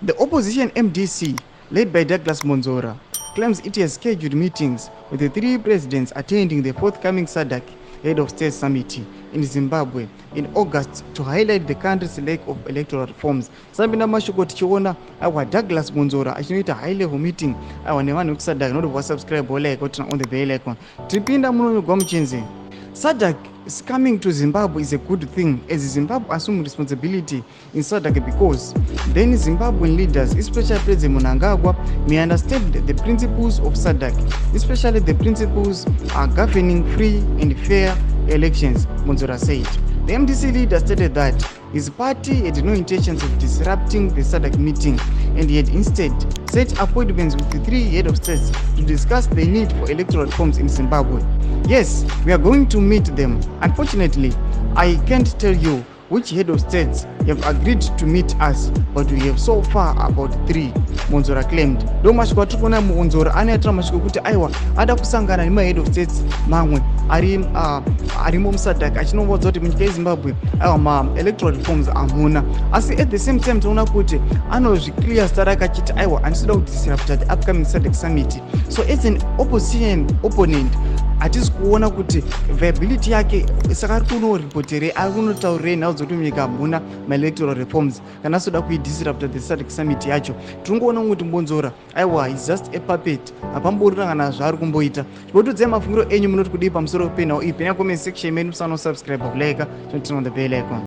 The opposition MDC, led by Douglas Mwonzora, claims it has scheduled meetings with the three presidents attending the forthcoming SADC Head of State Summit in Zimbabwe in August to highlight the country's lack of electoral reforms. Sambina mashoko tichiona awa Douglas Mwonzora achinoita high level meeting awa nevanhu vekuSADC noti subscribe like on the bell icon. Tipinda munonogwa muchenze. SADC is coming to Zimbabwe is a good thing as Zimbabwe assume responsibility in SADC because then Zimbabwean leaders, especially President Mnangagwa, may understand the principles of SADC, especially the principles are governing free and fair elections, Mwonzora said. The MDC leader stated that his party had no intentions of disrupting the SADC meeting and he had instead set appointments with the three head of states to discuss the need for electoral reforms in Zimbabwe. Yes, we are going to meet them. Unfortunately, I can't tell you which head of states have agreed to meet us, but we have so far about 3, Mwonzora claimed. Do mashiko atikona Mwonzora anaitira mashiko kuti aiwa ada kusangana nema head of states mamwe arimo muSADC achinombodza kuti munyika yeZimbabwe aiwa ma electoral reforms amuna. Asi at the same time tinoona kuti anozviclear staraka achiti aiwa andisida kudisrupta the upcoming SADC summit. So as an opposition opponent hatisi kuona kuti viability yake saka ari kunoripotere ari kunotaurire nhau dzokuti munyika hamuna maelectoral reforms kana asoda kuidisrupta the SADC summit yacho. Tiringoona kuti Mwonzora aiwa is just a puppet hapamborina zvaari kumboita. Tibotudzai mafungiro enyu munoti kudii pamusoro penhau iyi. Penya comment section menu musano subscribe like turn on the bell icon.